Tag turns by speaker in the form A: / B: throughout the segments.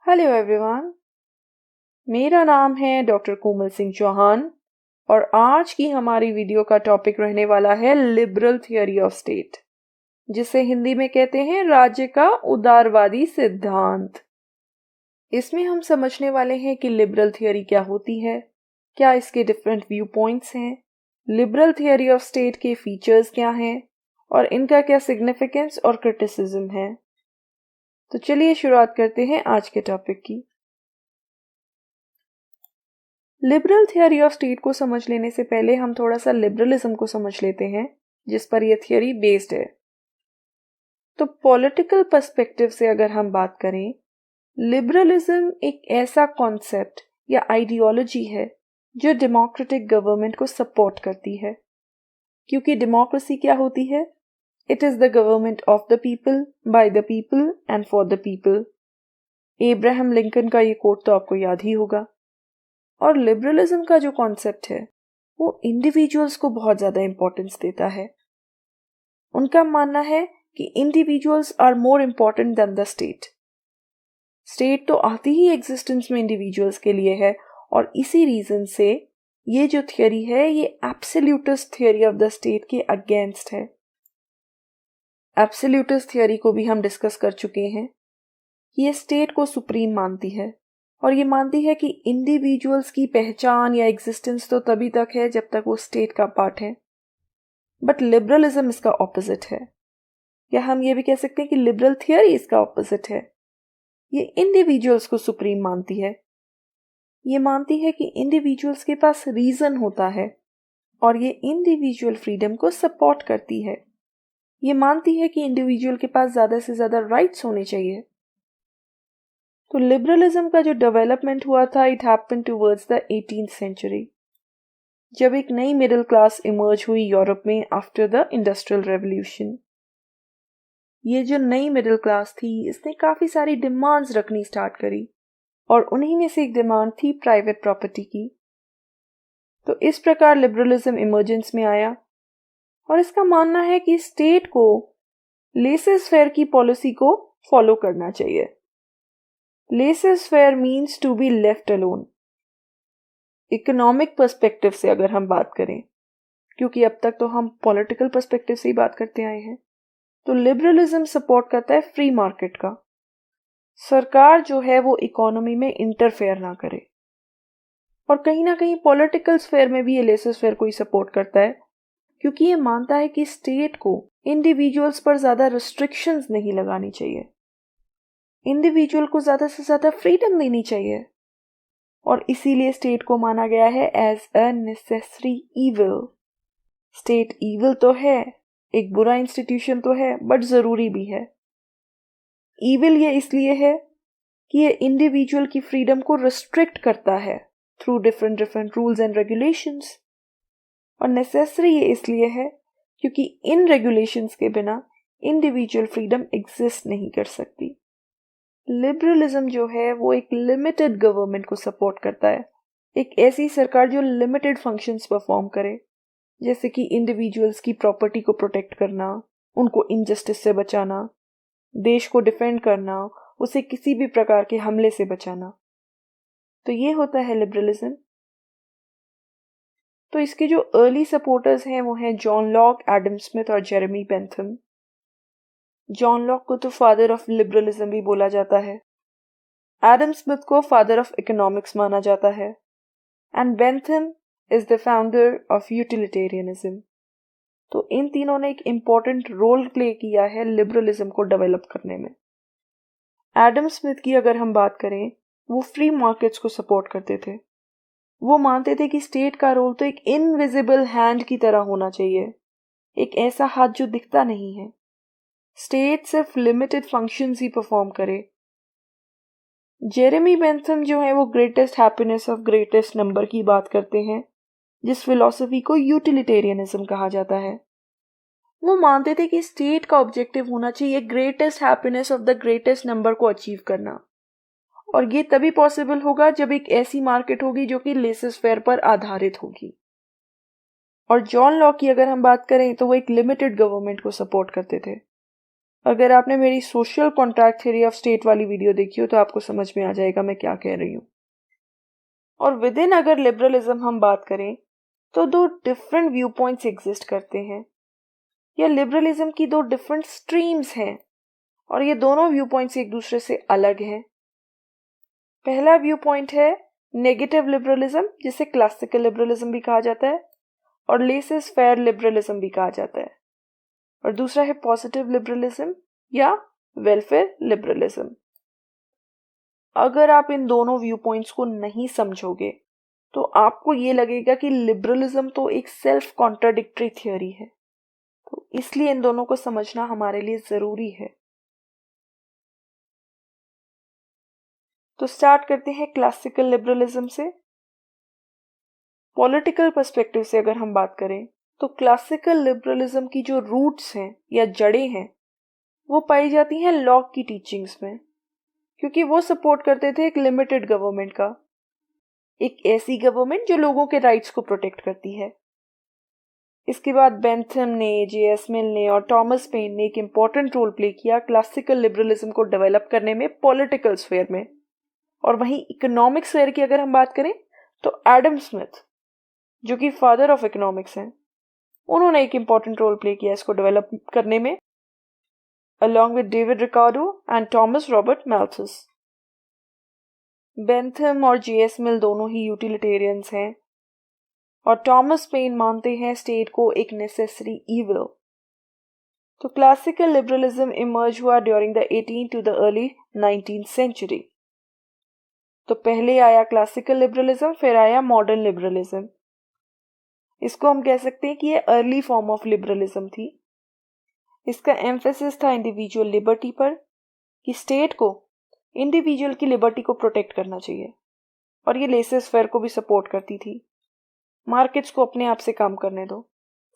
A: Hello everyone. मेरा नाम है डॉक्टर कोमल सिंह चौहान और आज की हमारी वीडियो का टॉपिक रहने वाला है लिबरल थियोरी ऑफ स्टेट, जिसे हिंदी में कहते हैं राज्य का उदारवादी सिद्धांत। इसमें हम समझने वाले हैं कि लिबरल थियोरी क्या होती है, क्या इसके डिफरेंट व्यू पॉइंट्स हैं, लिबरल थियोरी ऑफ स्टेट के फीचर्स क्या हैं और इनका क्या सिग्निफिकेंस और क्रिटिसिज्म है। तो चलिए शुरुआत करते हैं आज के टॉपिक की। लिबरल थियोरी ऑफ स्टेट को समझ लेने से पहले हम थोड़ा सा लिबरलिज्म को समझ लेते हैं, जिस पर यह थियोरी बेस्ड है। तो पॉलिटिकल पर्सपेक्टिव से अगर हम बात करें, लिबरलिज्म एक ऐसा कॉन्सेप्ट या आइडियोलॉजी है जो डेमोक्रेटिक गवर्नमेंट को सपोर्ट करती है। क्योंकि डेमोक्रेसी क्या होती है? It is the government of the people, by the people and for the people. Abraham Lincoln का ये कोट तो आपको याद ही होगा। और लिबरलिज्म का जो कॉन्सेप्ट है वो इंडिविजुअल्स को बहुत ज़्यादा इंपॉर्टेंस देता है। उनका मानना है कि individuals are more important than the state. State तो आती ही एग्जिस्टेंस में इंडिविजुअल्स के लिए है और इसी रीजन से ये जो थियोरी है ये absolutist theory of the state के अगेंस्ट है। एब्सोल्यूटिस्ट थियोरी को भी हम डिस्कस कर चुके हैं। ये स्टेट को सुप्रीम मानती है और ये मानती है कि इंडिविजुअल्स की पहचान या एग्जिस्टेंस तो तभी तक है जब तक वो स्टेट का पार्ट है। बट लिबरलिज्म इसका ऑपोजिट है, या हम ये भी कह सकते हैं कि लिबरल थियोरी इसका ऑपोजिट है। ये इंडिविजुअल्स को सुप्रीम मानती है। ये मानती है कि इंडिविजुअल्स के पास रीजन होता है और ये इंडिविजुअल फ्रीडम को सपोर्ट करती है। ये मानती है कि इंडिविजुअल के पास ज़्यादा से ज़्यादा राइट्स होने चाहिए। तो लिबरलिज्म का जो डेवलपमेंट हुआ था, it happened towards the 18th century, जब एक नई मिडिल क्लास इमर्ज हुई यूरोप में आफ्टर द इंडस्ट्रियल रेवोल्यूशन। ये जो नई मिडिल क्लास थी इसने काफ़ी सारी डिमांड्स रखनी स्टार्ट करी और उन्हीं में से एक डिमांड थी प्राइवेट प्रॉपर्टी की। तो इस प्रकार लिबरलिज्म इमर्जेंस में आया और इसका मानना है कि स्टेट को लेसेस फेयर की पॉलिसी को फॉलो करना चाहिए। Laissez faire means to be left alone. Economic perspective से अगर हम बात करें, क्योंकि अब तक तो हम पॉलिटिकल पर्सपेक्टिव से ही बात करते आए हैं, तो लिबरलिज्म सपोर्ट करता है फ्री मार्केट का। सरकार जो है वो इकोनॉमी में इंटरफेयर ना करे। और कहीं ना कहीं पॉलिटिकल स्फेयर में भी ये लेसेस फेयर को ही सपोर्ट करता है, क्योंकि ये मानता है कि स्टेट को इंडिविजुअल्स पर ज़्यादा रिस्ट्रिक्शंस नहीं लगानी चाहिए। इंडिविजुअल को ज़्यादा से ज़्यादा फ्रीडम देनी चाहिए और इसीलिए स्टेट को माना गया है as a necessary evil. State evil तो है, एक बुरा इंस्टीट्यूशन तो है, बट ज़रूरी भी है। इविल ये इसलिए है कि ये इंडिविजुअल की फ्रीडम को रिस्ट्रिक्ट करता है through different rules and regulations. और नेसेसरी ये इसलिए है क्योंकि इन रेगुलेशंस के बिना इंडिविजुअल फ्रीडम एग्जिस्ट नहीं कर सकती। लिबरलिज्म जो है वो एक लिमिटेड गवर्नमेंट को सपोर्ट करता है, एक ऐसी सरकार जो लिमिटेड फंक्शंस परफॉर्म करे, जैसे कि इंडिविजुअल्स की प्रॉपर्टी को प्रोटेक्ट करना, उनको इनजस्टिस से बचाना, देश को डिफेंड करना, उसे किसी भी प्रकार के हमले से बचाना। तो ये होता है लिबरलिज्म। तो इसके जो अर्ली सपोर्टर्स हैं वो हैं जॉन लॉक, एडम स्मिथ और जेरेमी बेंथम। जॉन लॉक को तो फादर ऑफ लिबरलिज्म भी बोला जाता है, एडम स्मिथ को फादर ऑफ इकोनॉमिक्स माना जाता है and Bentham is the founder of utilitarianism. तो इन तीनों ने एक इम्पॉर्टेंट रोल प्ले किया है लिबरलिज्म को डेवलप करने में। एडम स्मिथ की अगर हम बात करें, वो फ्री मार्केट्स को सपोर्ट करते थे। वो मानते थे कि स्टेट का रोल तो एक इनविजिबल हैंड की तरह होना चाहिए, एक ऐसा हाथ जो दिखता नहीं है। स्टेट सिर्फ लिमिटेड फंक्शंस ही परफॉर्म करे। जेरेमी बेंथम जो है वो greatest happiness of greatest number की बात करते हैं, जिस फिलॉसफी को यूटिलिटेरियनिज्म कहा जाता है। वो मानते थे कि स्टेट का ऑब्जेक्टिव होना चाहिए greatest happiness of the greatest number को अचीव करना, और ये तभी पॉसिबल होगा जब एक ऐसी मार्केट होगी जो कि लेसेस फेयर पर आधारित होगी। और जॉन लॉक की अगर हम बात करें तो वो एक लिमिटेड गवर्नमेंट को सपोर्ट करते थे। अगर आपने मेरी social contract theory of state वाली वीडियो देखी हो तो आपको समझ में आ जाएगा मैं क्या कह रही हूँ। और विद इन अगर लिबरलिज्म हम बात करें तो दो डिफरेंट व्यू पॉइंट्स एग्जिस्ट करते हैं, या लिबरलिज्म की दो डिफरेंट स्ट्रीम्स हैं और ये दोनों व्यू पॉइंट्स एक दूसरे से अलग हैं। पहला व्यू पॉइंट है नेगेटिव लिबरलिज्म, जिसे क्लासिकल लिबरलिज्म भी कहा जाता है और लेसेस फेयर लिबरलिज्म भी कहा जाता है, और दूसरा है पॉजिटिव लिबरलिज्म या वेलफेयर लिबरलिज्म। अगर आप इन दोनों व्यू पॉइंट्स को नहीं समझोगे तो आपको ये लगेगा कि लिबरलिज्म तो एक सेल्फ कॉन्ट्राडिक्टरी थ्योरी है, तो इसलिए इन दोनों को समझना हमारे लिए जरूरी है। तो स्टार्ट करते हैं क्लासिकल लिबरलिज्म से। पॉलिटिकल पर्सपेक्टिव से अगर हम बात करें तो क्लासिकल लिबरलिज्म की जो रूट्स हैं या जड़ें हैं वो पाई जाती हैं लॉक की टीचिंग्स में, क्योंकि वो सपोर्ट करते थे एक लिमिटेड गवर्नमेंट का, एक ऐसी गवर्नमेंट जो लोगों के राइट्स को प्रोटेक्ट करती है। इसके बाद बेंथम ने, जे.एस. मिल ने और थॉमस पेन ने एक इम्पॉर्टेंट रोल प्ले किया क्लासिकल लिबरलिज्म को डेवलप करने में पॉलिटिकल स्फीयर में। और वहीं इकोनॉमिक स्फीयर की अगर हम बात करें तो एडम स्मिथ, जो कि फादर ऑफ इकोनॉमिक्स हैं, उन्होंने एक इम्पॉर्टेंट रोल प्ले किया इसको डेवलप करने में, along with David Ricardo and Thomas Robert Malthus. Bentham और जे.एस. मिल दोनों ही यूटिलिटेरियंस हैं और थॉमस पेन मानते हैं स्टेट को एक नेसेसरी इविल। तो क्लासिकल लिबरलिज्म इमर्ज हुआ during the 18th to the early 19th century. तो पहले आया क्लासिकल लिबरलिज्म, फिर आया मॉडर्न लिबरलिज्म। इसको हम कह सकते हैं कि ये अर्ली फॉर्म ऑफ लिबरलिज्म थी। इसका एम्फेसिस था इंडिविजुअल लिबर्टी पर, कि स्टेट को इंडिविजुअल की लिबर्टी को प्रोटेक्ट करना चाहिए, और ये लेसेस फेयर को भी सपोर्ट करती थी। मार्केट्स को अपने आप से काम करने दो,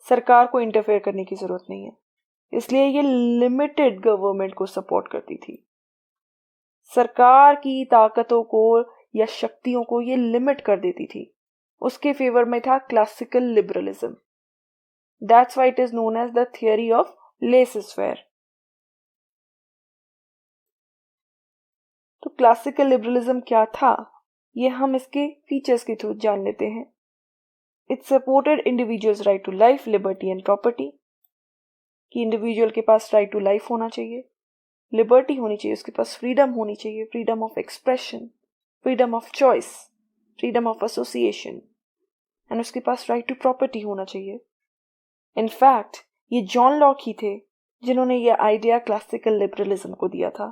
A: सरकार को इंटरफेयर करने की जरूरत नहीं है, इसलिए ये लिमिटेड गवर्नमेंट को सपोर्ट करती थी। सरकार की ताकतों को या शक्तियों को ये लिमिट कर देती थी। उसके फेवर में था classical liberalism. That's why it is known as the theory of laissez faire. तो क्लासिकल लिबरलिज्म क्या था, ये हम इसके फीचर्स के थ्रू जान लेते हैं। It supported individuals right to life, liberty and property, कि इंडिविजुअल के पास राइट टू लाइफ होना चाहिए, लिबर्टी होनी चाहिए, उसके पास फ्रीडम होनी चाहिए, freedom of expression, freedom of choice, freedom of association, and उसके पास राइट टू प्रॉपर्टी होना चाहिए। इनफैक्ट ये जॉन लॉक ही थे जिन्होंने ये आइडिया क्लासिकल लिबरलिज्म को दिया था,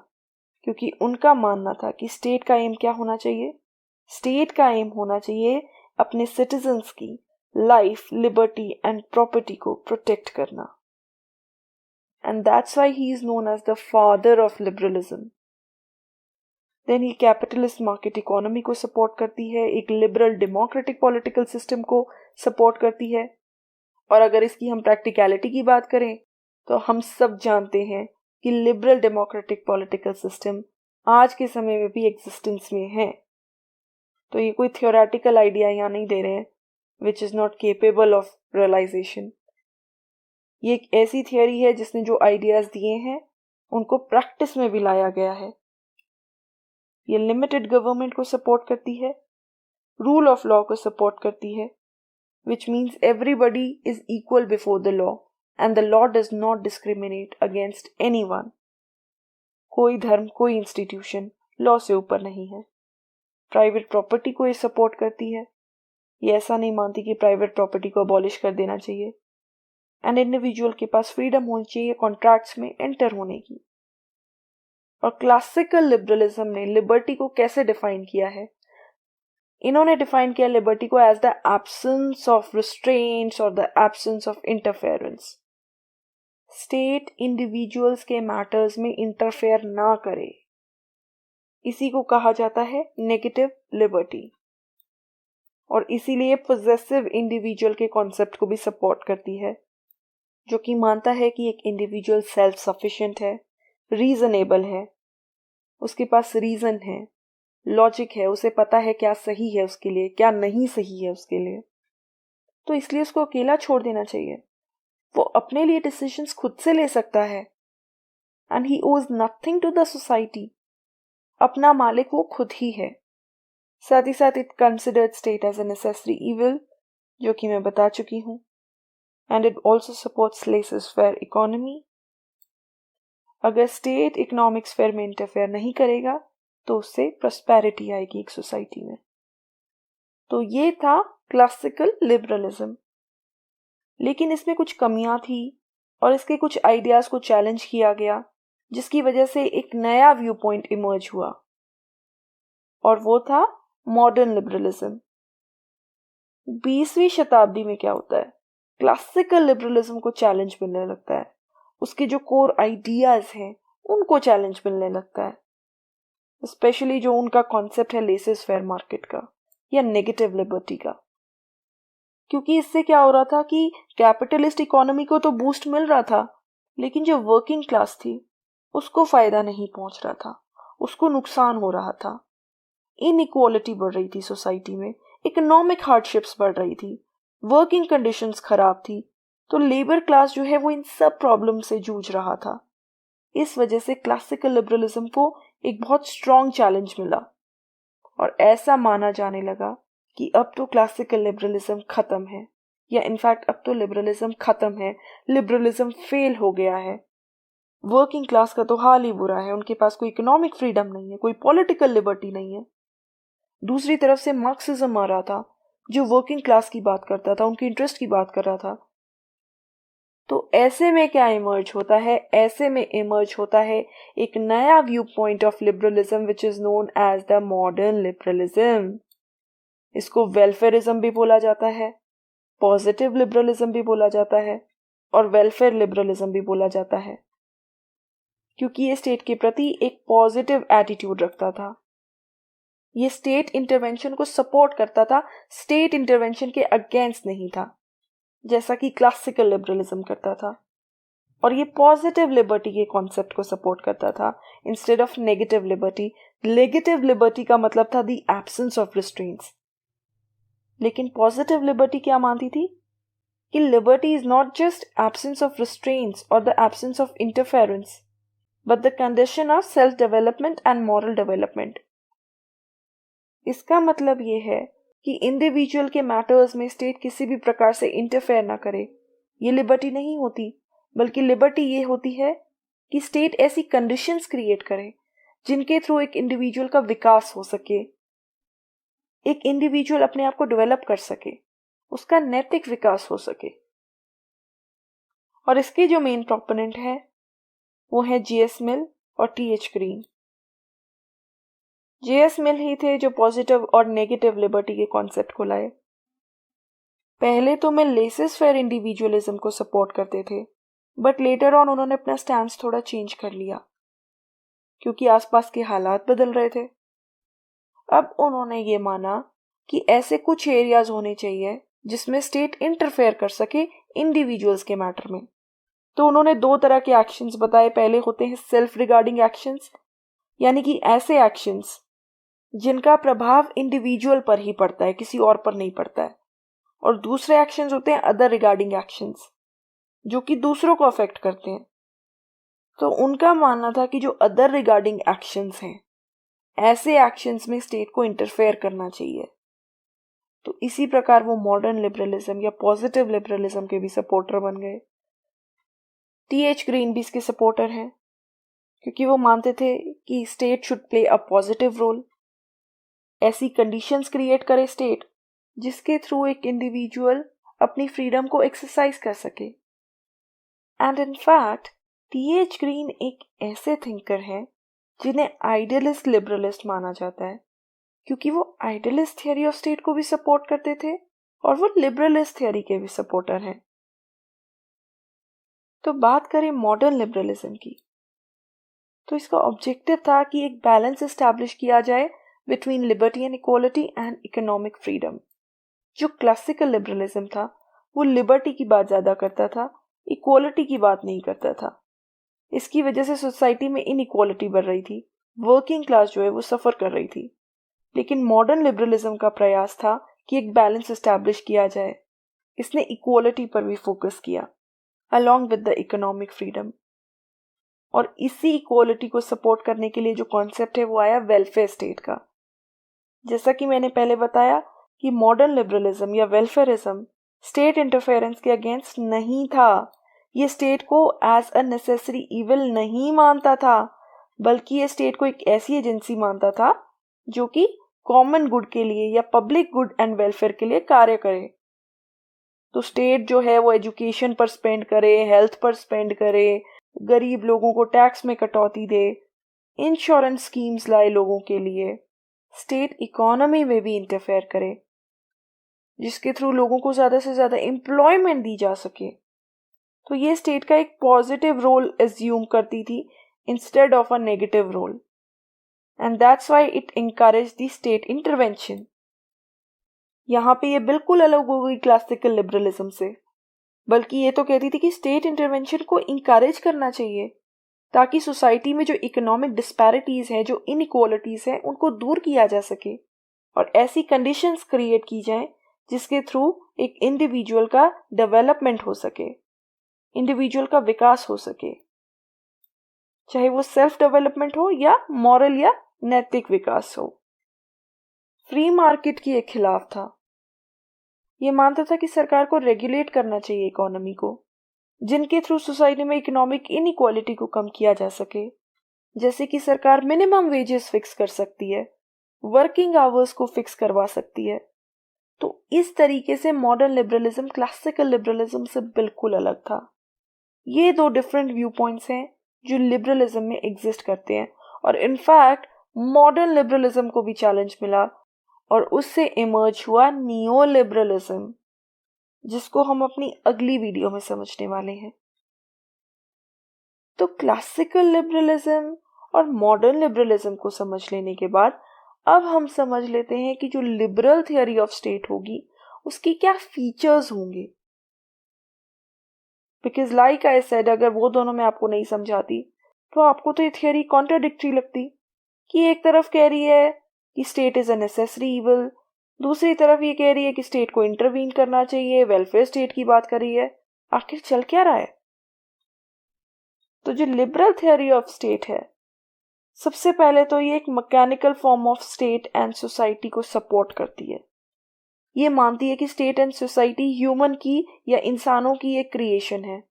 A: क्योंकि उनका मानना था कि स्टेट का एम क्या होना चाहिए, स्टेट का एम होना चाहिए अपने सिटीजन्स की लाइफ, लिबर्टी एंड प्रॉपर्टी को प्रोटेक्ट करना। And that's why he is known as the father of liberalism. Then ये कैपिटलिस्ट मार्केट इकोनॉमी को सपोर्ट करती है, एक लिबरल डेमोक्रेटिक पॉलिटिकल सिस्टम को सपोर्ट करती है। और अगर इसकी हम प्रैक्टिकलिटी की बात करें तो हम सब जानते हैं कि लिबरल डेमोक्रेटिक पॉलिटिकल सिस्टम आज के समय में भी एग्जिस्टेंस में है। तो ये कोई थियोरेटिकल आइडिया यहाँ नहीं दे रहे हैं which is not capable of realization. ये एक ऐसी थियोरी है जिसने जो आइडियाज दिए हैं उनको प्रैक्टिस में भी लाया गया है। ये लिमिटेड गवर्नमेंट को सपोर्ट करती है, रूल ऑफ लॉ को सपोर्ट करती है, which means everybody is equal before the law and the law does not discriminate against anyone. कोई धर्म, कोई इंस्टीट्यूशन लॉ से ऊपर नहीं है। प्राइवेट प्रॉपर्टी को ये सपोर्ट करती है, ये ऐसा नहीं मानती कि प्राइवेट प्रॉपर्टी को अबॉलिश कर देना चाहिए। एंड इंडिविजुअल के पास फ्रीडम होनी चाहिए कॉन्ट्रैक्ट्स में एंटर होने की। और क्लासिकल लिबरलिज्म ने लिबर्टी को कैसे डिफाइन किया है, इन्होंने डिफाइन किया लिबर्टी को as the absence of restraints और the absence of interference. State individuals के मैटर्स में इंटरफेयर ना करे, इसी को कहा जाता है नेगेटिव लिबर्टी। और इसीलिए पोजेसिव इंडिविजुअल के कॉन्सेप्ट को भी सपोर्ट करती है, जो कि मानता है कि एक इंडिविजुअल सेल्फ सफिशिएंट है, रीजनेबल है, उसके पास रीजन है, लॉजिक है, उसे पता है क्या सही है उसके लिए, क्या नहीं सही है उसके लिए। तो इसलिए उसको अकेला छोड़ देना चाहिए, वो अपने लिए डिसीजंस खुद से ले सकता है। and he owes nothing to the society. अपना मालिक वो खुद ही है. साथ ही साथ it considered state as a necessary evil, जो कि मैं बता चुकी हूँ. And it also supports laissez-faire economy. अगर स्टेट इकोनॉमिक स्फेयर में इंटरफेयर नहीं करेगा तो उससे प्रॉस्पेरिटी आएगी एक सोसाइटी में. तो ये था क्लासिकल लिबरलिज्म. लेकिन इसमें कुछ कमियां थी और इसके कुछ आइडियाज को चैलेंज किया गया, जिसकी वजह से एक नया व्यू पॉइंट इमर्ज हुआ और वो था मॉडर्न लिबरलिज्म. 20वीं शताब्दी में क्या होता है, क्लासिकल लिबरलिज्म को चैलेंज मिलने लगता है. उसके जो कोर आइडियाज हैं उनको चैलेंज मिलने लगता है, स्पेशली जो उनका कॉन्सेप्ट है लेसेस फेयर मार्केट का या नेगेटिव लिबर्टी का. क्योंकि इससे क्या हो रहा था कि कैपिटलिस्ट इकोनॉमी को तो बूस्ट मिल रहा था, लेकिन जो वर्किंग क्लास थी उसको फायदा नहीं पहुंच रहा था, उसको नुकसान हो रहा था. इनइक्वालिटी बढ़ रही थी सोसाइटी में, इकोनॉमिक हार्डशिप्स बढ़ रही थी, वर्किंग कंडीशंस खराब थी. तो लेबर क्लास जो है वो इन सब प्रॉब्लम से जूझ रहा था. इस वजह से क्लासिकल लिबरलिज्म को एक बहुत स्ट्रॉन्ग चैलेंज मिला और ऐसा माना जाने लगा कि अब तो क्लासिकल लिबरलिज्म खत्म है, या इनफैक्ट अब तो लिबरलिज्म खत्म है, लिबरलिज्म फेल हो गया है. वर्किंग क्लास का तो हाल ही बुरा है, उनके पास कोई इकोनॉमिक फ्रीडम नहीं है, कोई पॉलिटिकल लिबर्टी नहीं है. दूसरी तरफ से मार्क्सिज्म आ रहा था जो वर्किंग क्लास की बात करता था, उनके इंटरेस्ट की बात कर रहा था. तो ऐसे में क्या इमर्ज होता है, ऐसे में इमर्ज होता है एक नया view point of liberalism which is known as the modern liberalism. इसको वेलफेयरिज्म भी बोला जाता है, पॉजिटिव लिबरलिज्म भी बोला जाता है और वेलफेयर लिबरलिज्म भी बोला जाता है, क्योंकि ये स्टेट के प्रति एक पॉजिटिव एटीट्यूड रखता था. ये स्टेट इंटरवेंशन को सपोर्ट करता था, स्टेट इंटरवेंशन के अगेंस्ट नहीं था जैसा कि क्लासिकल लिबरलिज्म करता था. और ये पॉजिटिव लिबर्टी के कॉन्सेप्ट को सपोर्ट करता था instead of negative liberty. Negative liberty का मतलब था द एब्सेंस ऑफ रिस्ट्रेंट्स, लेकिन पॉजिटिव लिबर्टी क्या मानती थी कि liberty is not just absence of restraints और the absence of interference, but the condition of self development and moral development. इसका मतलब ये है कि इंडिविजुअल के मैटर्स में स्टेट किसी भी प्रकार से इंटरफेयर ना करे. ये लिबर्टी नहीं होती, बल्कि लिबर्टी ये होती है कि स्टेट ऐसी कंडीशंस क्रिएट करे जिनके थ्रू एक इंडिविजुअल का विकास हो सके, एक इंडिविजुअल अपने आप को डेवलप कर सके, उसका नैतिक विकास हो सके. और इसके जो मेन प्रोपोनेंट है वो है जीएस मिल और टीएच ग्रीन. जीएस मिल ही थे जो पॉजिटिव और नेगेटिव लिबर्टी के कॉन्सेप्ट को लाए. पहले तो मिल लेसेस फेयर इंडिविजुअलिज्म को सपोर्ट करते थे, बट लेटर ऑन उन्होंने अपना स्टैंड थोड़ा चेंज कर लिया क्योंकि आसपास के हालात बदल रहे थे. अब उन्होंने ये माना कि ऐसे कुछ एरियाज होने चाहिए जिसमें स्टेट इंटरफेयर कर सके इंडिविजुअल्स के मैटर में. तो उन्होंने दो तरह के एक्शंस बताए. पहले होते हैं सेल्फ रिगार्डिंग एक्शंस, यानी कि ऐसे एक्शंस जिनका प्रभाव इंडिविजुअल पर ही पड़ता है, किसी और पर नहीं पड़ता है. और दूसरे एक्शंस होते हैं अदर रिगार्डिंग एक्शंस, जो कि दूसरों को अफेक्ट करते हैं. तो उनका मानना था कि जो अदर रिगार्डिंग एक्शंस हैं, ऐसे एक्शंस में स्टेट को इंटरफेयर करना चाहिए. तो इसी प्रकार वो मॉडर्न लिबरलिज्म या पॉजिटिव लिबरलिज्म के भी सपोर्टर बन गए. टीएच ग्रीन भी इसके सपोर्टर हैं क्योंकि वो मानते थे कि state should play a positive role. ऐसी कंडीशंस क्रिएट करे स्टेट जिसके थ्रू एक इंडिविजुअल अपनी फ्रीडम को एक्सरसाइज कर सके. And in fact T H Green एक ऐसे थिंकर हैं जिन्हें आइडियलिस्ट लिबरलिस्ट माना जाता है, क्योंकि वो आइडियलिस्ट थियरी ऑफ स्टेट को भी सपोर्ट करते थे और वो लिबरलिस्ट थियरी के भी सपोर्टर हैं. तो बात करें मॉडर्न लिबरलिज्म की, तो इसका ऑब्जेक्टिव था कि एक बैलेंस एस्टैब्लिश किया जाए between liberty and equality and economic freedom. जो क्लासिकल लिबरलिज्म था वो लिबर्टी की बात ज्यादा करता था, इक्वालिटी की बात नहीं करता था. इसकी वजह से सोसाइटी में इनइक्वालिटी बढ़ रही थी, वर्किंग क्लास जो है वो सफर कर रही थी. लेकिन मॉडर्न लिबरलिज्म का प्रयास था कि एक बैलेंस एस्टैब्लिश किया जाए. इसने इक्वालिटी पर भी फोकस किया along with the economic freedom. और इसी इक्वालिटी को सपोर्ट करने के लिए जो कॉन्सेप्ट है वो आया वेलफेयर स्टेट का। जैसा कि मैंने पहले बताया कि मॉडर्न लिबरलिज्म या वेलफेयरिज्म स्टेट इंटरफेरेंस के अगेंस्ट नहीं था। ये स्टेट को एज अ नेसेसरी इविल नहीं मानता था, बल्कि ये स्टेट को एक ऐसी एजेंसी मानता था जो कि कॉमन गुड के लिए या पब्लिक गुड एंड वेलफेयर के लिए कार्य करे। तो स्टेट जो है वो एजुकेशन पर स्पेंड करे, हेल्थ पर स्पेंड करे, गरीब लोगों को टैक्स में कटौती दे, इंश्योरेंस स्कीम्स लाए लोगों के लिए, स्टेट इकोनॉमी में भी इंटरफेयर करे, जिसके थ्रू लोगों को ज़्यादा से ज़्यादा एम्प्लॉयमेंट दी जा सके। तो ये स्टेट का एक पॉजिटिव रोल एज्यूम करती थी instead of a negative role, and that's why it encourage the state intervention. यहाँ पे ये बिल्कुल अलग हो गई क्लासिकल लिबरलिज्म से, बल्कि ये तो कहती थी कि स्टेट इंटरवेंशन को इंकरेज करना चाहिए ताकि सोसाइटी में जो इकोनॉमिक डिस्पैरिटीज हैं, जो इनइक्वालिटीज हैं, उनको दूर किया जा सके और ऐसी कंडीशंस क्रिएट की जाएं जिसके थ्रू एक इंडिविजुअल का डेवलपमेंट हो सके, इंडिविजुअल का विकास हो सके, चाहे वो सेल्फ डेवलपमेंट हो या मॉरल या नैतिक विकास हो। फ्री मार्केट के खिलाफ था। ये मानता था कि सरकार को रेगुलेट करना चाहिए इकोनॉमी को, जिनके थ्रू सोसाइटी में इकोनॉमिक इनइक्वालिटी को कम किया जा सके। जैसे कि सरकार मिनिमम वेजेस फिक्स कर सकती है, वर्किंग आवर्स को फिक्स करवा सकती है। तो इस तरीके से मॉडर्न लिबरलिज्म क्लासिकल लिबरलिज्म से बिल्कुल अलग था। ये दो डिफरेंट व्यू पॉइंट्स हैं जो लिबरलिज्म में एग्जिस्ट करते हैं, और इनफैक्ट मॉडर्न लिबरलिज्म को भी चैलेंज मिला और उससे इमर्ज हुआ नियो लिबरलिज्म, जिसको हम अपनी अगली वीडियो में समझने वाले हैं। तो क्लासिकल लिबरलिज्म और मॉडर्न लिबरलिज्म को समझ लेने के बाद अब हम समझ लेते हैं कि जो लिबरल थियरी ऑफ स्टेट होगी उसकी क्या फीचर्स होंगे। बिकॉज लाइक आई सेड, अगर वो दोनों मैं आपको नहीं समझाती तो आपको तो ये थियरी कॉन्ट्राडिक्टरी लगती कि एक तरफ कह रही है कि state is a necessary evil, दूसरी तरफ ये कह रही है कि स्टेट को इंटरवीन करना चाहिए, वेलफेयर स्टेट की बात कर रही है। आखिर चल क्या रहा है? तो जो लिबरल थियरी ऑफ स्टेट है, सबसे पहले तो ये एक mechanical form of state and society को सपोर्ट करती है। ये मानती है कि स्टेट एंड सोसाइटी ह्यूमन की या इंसानों की एक क्रिएशन है,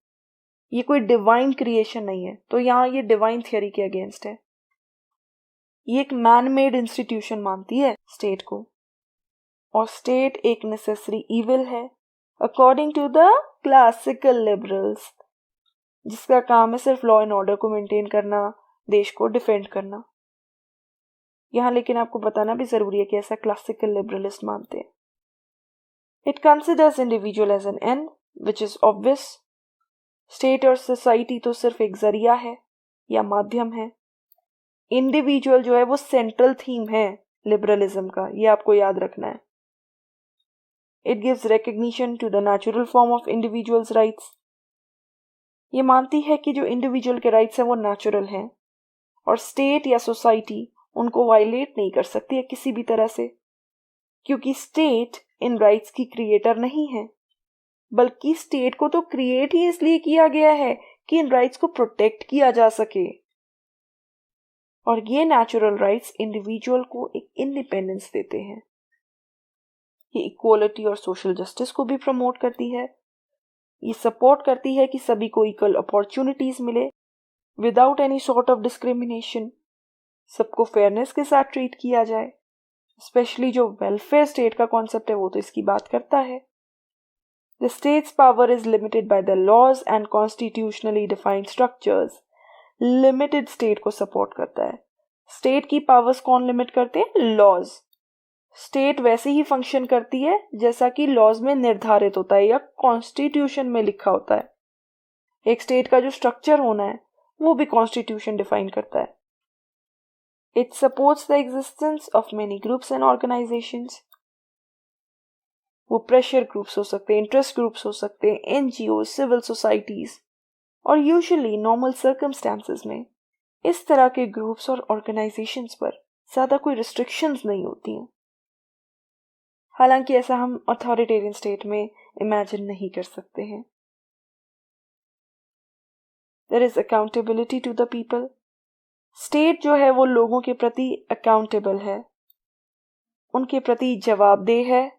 A: ये कोई डिवाइन क्रिएशन नहीं है। तो यहाँ ये डिवाइन थियरी के अगेंस्ट है। ये एक मैन मेड इंस्टीट्यूशन मानती है स्टेट को, और स्टेट एक नेसेसरी इविल है according to the classical liberals, जिसका काम है सिर्फ लॉ एंड ऑर्डर को मेंटेन करना, देश को डिफेंड करना। यहाँ लेकिन आपको बताना भी जरूरी है कि ऐसा क्लासिकल लिबरलिस्ट मानते हैं। It considers individual as an end which is obvious. State और सोसाइटी तो सिर्फ एक जरिया है या माध्यम है। इंडिविजुअल जो है वो सेंट्रल थीम है लिबरलिज्म का, ये आपको याद रखना है। It gives recognition to the natural form of individuals rights. ये मानती है कि जो इंडिविजुअल के राइट्स हैं वो नेचुरल हैं और स्टेट या सोसाइटी उनको वायलेट नहीं कर सकती है किसी भी तरह से, क्योंकि स्टेट इन राइट्स की क्रिएटर नहीं है, बल्कि स्टेट को तो क्रिएट ही इसलिए किया गया है कि इन राइट्स को प्रोटेक्ट किया जा सके। और ये नेचुरल राइट्स इंडिविजुअल को एक इंडिपेंडेंस देते हैं। ये इक्वालिटी और सोशल जस्टिस को भी प्रमोट करती है। ये सपोर्ट करती है कि सभी को इक्वल अपॉर्चुनिटीज मिले without any sort of discrimination, सबको फेयरनेस के साथ ट्रीट किया जाए। स्पेशली जो वेलफेयर स्टेट का कॉन्सेप्ट है वो तो इसकी बात करता है। The states power is limited by the laws and constitutionally defined structures. Limited state को सपोर्ट करता है। स्टेट की पावर्स कौन लिमिट करते हैं? लॉज। स्टेट वैसे ही फंक्शन करती है जैसा कि लॉज में निर्धारित होता है या कॉन्स्टिट्यूशन में लिखा होता है। एक स्टेट का जो स्ट्रक्चर होना है वो भी कॉन्स्टिट्यूशन डिफाइन करता है। It supports the existence of many groups and organisations. वो प्रेशर ग्रुप्स हो सकते हैं, इंटरेस्ट ग्रुप्स हो सकते हैं, एनजीओ, सिविल सोसाइटीज, और यूजुअली नॉर्मल सर्कमस्टेंसेस में इस तरह के ग्रुप्स और ऑर्गेनाइजेशंस पर ज्यादा कोई रिस्ट्रिक्शंस नहीं होती हैं। हालांकि ऐसा हम अथॉरिटेरियन स्टेट में इमेजिन नहीं कर सकते हैं। There is accountability to the people. State जो है वो लोगों के प्रति अकाउंटेबल है, उनके प्रति जवाबदेह है।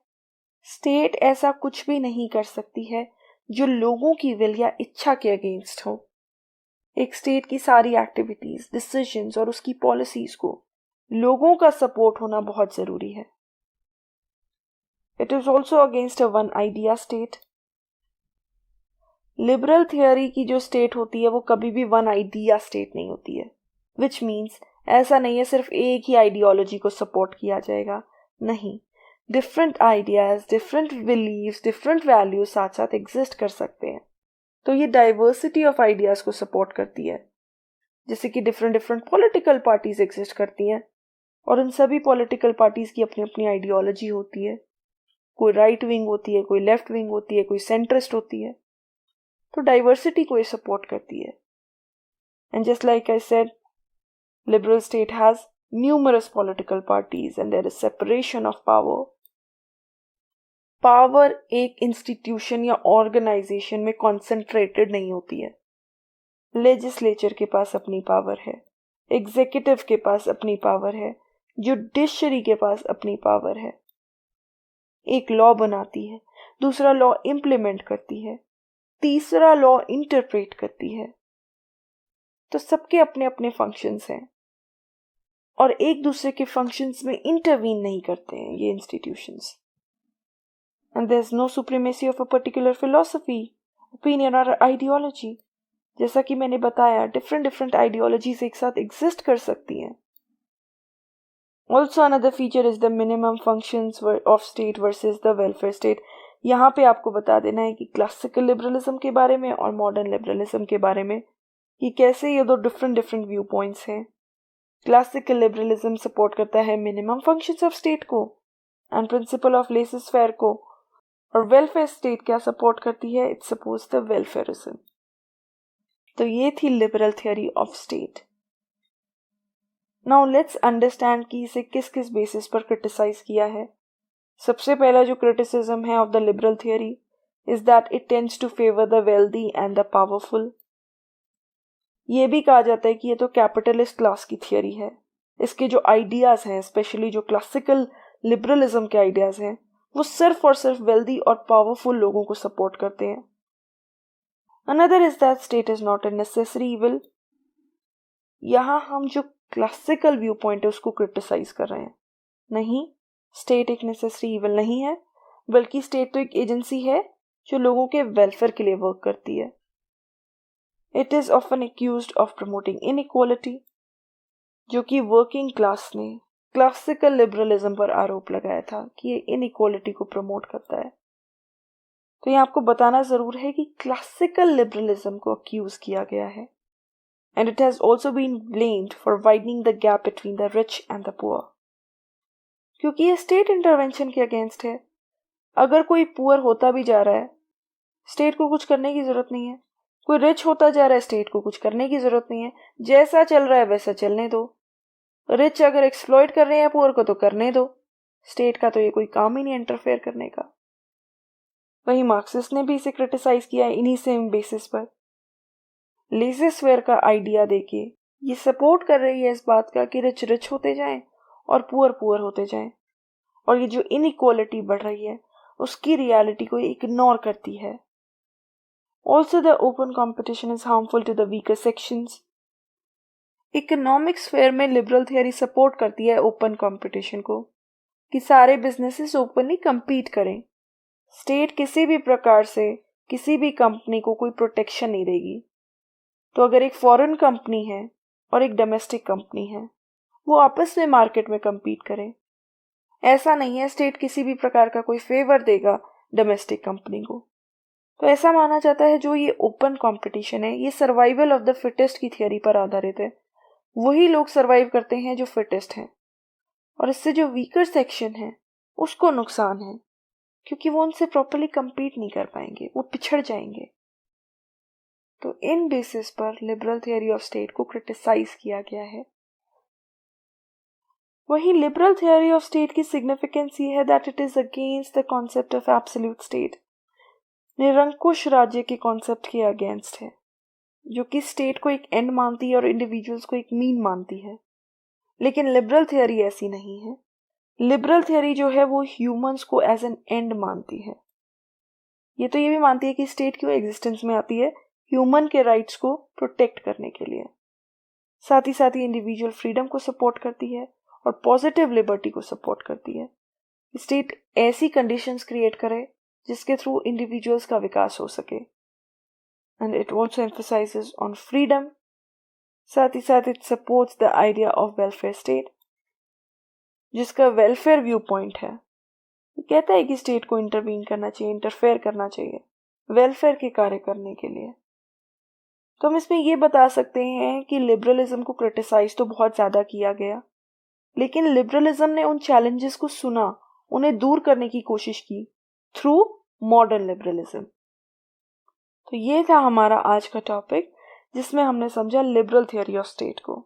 A: स्टेट ऐसा कुछ भी नहीं कर सकती है जो लोगों की विल या इच्छा के अगेंस्ट हो। एक स्टेट की सारी एक्टिविटीज, डिसीजंस और उसकी पॉलिसीज को लोगों का सपोर्ट होना बहुत जरूरी है। It is also against a one idea state. Liberal theory की जो स्टेट होती है वो कभी भी वन आइडिया स्टेट नहीं होती है, विच मीन्स ऐसा नहीं है सिर्फ एक ही आइडियोलॉजी को सपोर्ट किया जाएगा, नहीं, different ideas, different beliefs, different values साथ साथ एग्जिस्ट कर सकते हैं। तो ये डाइवर्सिटी ऑफ आइडियाज को सपोर्ट करती है। जैसे कि different different political parties exist करती हैं और इन सभी पॉलिटिकल पार्टीज की अपनी अपनी आइडियोलॉजी होती है। कोई राइट विंग होती है, कोई लेफ्ट विंग होती है, कोई सेंट्रिस्ट होती है। तो डाइवर्सिटी को ये सपोर्ट करती है। And just like I said, liberal state has numerous political parties and there is separation of power. Power एक इंस्टीट्यूशन या ऑर्गेनाइजेशन में कॉन्सेंट्रेटेड नहीं होती है। लेजिस्लेचर के पास अपनी पावर है, एग्जीक्यूटिव के पास अपनी पावर है, जुडिशरी के पास अपनी पावर है। एक लॉ बनाती है, दूसरा लॉ इंप्लीमेंट करती है, तीसरा लॉ इंटरप्रेट करती है। तो सबके अपने अपने फंक्शंस हैं और एक दूसरे के फंक्शंस में इंटरवीन नहीं करते हैं ये institutions. And there is no supremacy of a particular philosophy, opinion और आइडियोलॉजी। जैसा कि मैंने बताया, डिफरेंट डिफरेंट आइडियोलॉजीज एक साथ एग्जिस्ट कर सकती हैं। Also another feature is the minimum functions of state versus the welfare state. यहाँ पे आपको बता देना है कि क्लासिकल लिबरलिज्म के बारे में और मॉडर्न लिबरलिज्म के बारे में कि कैसे ये दो डिफरेंट डिफरेंट व्यू पॉइंट्स हैं। क्लासिकल लिबरलिज्म सपोर्ट करता है मिनिमम फंक्शंस ऑफ स्टेट को and principle of laces fair को, और वेलफेयर स्टेट क्या सपोर्ट करती है? It supports the welfarism. तो ये थी liberal theory of state. Now let's understand कि इसे किस किस बेसिस पर क्रिटिसाइज किया है। सबसे पहला जो क्रिटिसिज्म है of the liberal theory is that it tends to favour the wealthy and the powerful. ये भी कहा जाता है कि ये तो कैपिटलिस्ट क्लास की थियरी है। इसके जो आइडियाज हैं, स्पेशली जो क्लासिकल लिबरलिज्म के आइडियाज हैं, वो सिर्फ और सिर्फ वेल्दी और पावरफुल लोगों को सपोर्ट करते हैं। Another is that state is not a necessary evil. यहाँ हम जो क्लासिकल व्यू पॉइंट है उसको क्रिटिसाइज कर रहे हैं। नहीं, स्टेट एक नेसेसरी इविल नहीं है, बल्कि स्टेट तो एक एजेंसी है जो लोगों के वेलफेयर के लिए वर्क करती है। It is often accused of promoting inequality, जो कि वर्किंग क्लास ने क्लासिकल लिबरलिज्म पर आरोप लगाया था कि ये इनइक्वालिटी को प्रमोट करता है। तो ये आपको बताना जरूर है कि क्लासिकल लिबरलिज्म को अक्यूज किया गया है and it has also been blamed for widening the gap between the rich and the poor, क्योंकि ये स्टेट इंटरवेंशन के अगेंस्ट है। अगर कोई पुअर होता भी जा रहा है, स्टेट को कुछ करने की जरूरत नहीं है। कोई रिच होता जा रहा है, स्टेट को कुछ करने की जरूरत नहीं है। जैसा चल रहा है वैसा चलने दो। रिच अगर एक्सप्लॉइट कर रहे हैं पुअर को तो करने दो, स्टेट का तो ये कोई काम ही नहीं इंटरफेयर करने का। वहीं मार्क्सिस्ट ने भी इसे क्रिटिसाइज किया है इन्हीं सेम बेसिस पर। लेसेस फेयर का आइडिया देके ये सपोर्ट कर रही है इस बात का कि रिच रिच होते जाएं और पुअर पुअर होते जाएं, और ये जो इनइक्वालिटी बढ़ रही है उसकी रियलिटी को इग्नोर करती है। Also, the open competition is harmful to the weaker sections. Economics fair में लिबरल थियरी सपोर्ट करती है ओपन कंपटीशन को, कि सारे बिजनेसेस ओपनली compete करें। स्टेट किसी भी प्रकार से किसी भी कंपनी को कोई प्रोटेक्शन नहीं देगी। तो अगर एक फॉरेन कंपनी है और एक डोमेस्टिक कंपनी है, वो आपस में मार्केट में compete करें। ऐसा नहीं है स्टेट किसी भी प्रकार का कोई फेवर देगा डोमेस्टिक कंपनी को। तो ऐसा माना जाता है जो ये ओपन कंपटीशन है, ये सर्वाइवल ऑफ द फिटेस्ट की थियरी पर आधारित है। वही लोग सर्वाइव करते हैं जो फिटेस्ट हैं, और इससे जो वीकर सेक्शन है उसको नुकसान है, क्योंकि वो उनसे प्रॉपर्ली compete नहीं कर पाएंगे, वो पिछड़ जाएंगे। तो इन बेसिस पर लिबरल थियरी ऑफ स्टेट को क्रिटिसाइज किया गया है। वहीं लिबरल थियरी ऑफ स्टेट की सिग्निफिकेंस ये है that it is against the concept of absolute state. निरंकुश राज्य के कॉन्सेप्ट के अगेंस्ट है। जो कि स्टेट को एक एंड मानती है और इंडिविजुअल्स को एक मीन मानती है। लेकिन लिबरल थियोरी ऐसी नहीं है। लिबरल थियोरी जो है वो ह्यूमंस को एज एन एंड मानती है। ये भी मानती है कि स्टेट क्यों एग्जिस्टेंस में आती है, ह्यूमन के राइट्स को प्रोटेक्ट करने के लिए। साथ ही इंडिविजुअल फ्रीडम को सपोर्ट करती है और पॉजिटिव लिबर्टी को सपोर्ट करती है। स्टेट ऐसी कंडीशंस क्रिएट करे जिसके थ्रू इंडिविजुअल्स का विकास हो सके। And it also emphasizes on freedom. साथ ही it supports the idea of welfare state, जिसका वेलफेयर व्यू पॉइंट है। ये कहता है कि स्टेट को इंटरवीन करना चाहिए, इंटरफेयर करना चाहिए वेलफेयर के कार्य करने के लिए। तो हम इसमें ये बता सकते हैं कि लिबरलिज्म को क्रिटिसाइज तो बहुत ज़्यादा किया गया, लेकिन लिबरलिज्म ने उन चैलेंजेस को सुना, उन्हें दूर करने की कोशिश की थ्रू मॉडर्न लिबरलिज्म। तो ये था हमारा आज का टॉपिक, जिसमें हमने समझा लिबरल थियोरी ऑफ स्टेट को।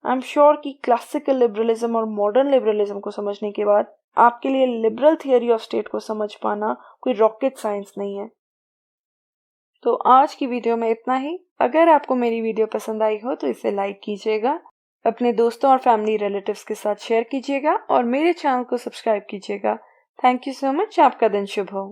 A: आई एम श्योर कि क्लासिकल लिबरलिज्म और मॉडर्न लिबरलिज्म को समझने के बाद आपके लिए लिबरल थियोरी ऑफ स्टेट को समझ पाना कोई रॉकेट साइंस नहीं है। तो आज की वीडियो में इतना ही। अगर आपको मेरी वीडियो पसंद आई हो तो इसे लाइक कीजिएगा, अपने दोस्तों और फैमिली रिलेटिव्स के साथ शेयर कीजिएगा और मेरे चैनल को सब्सक्राइब कीजिएगा। Thank you so much. आपका दिन शुभ हो।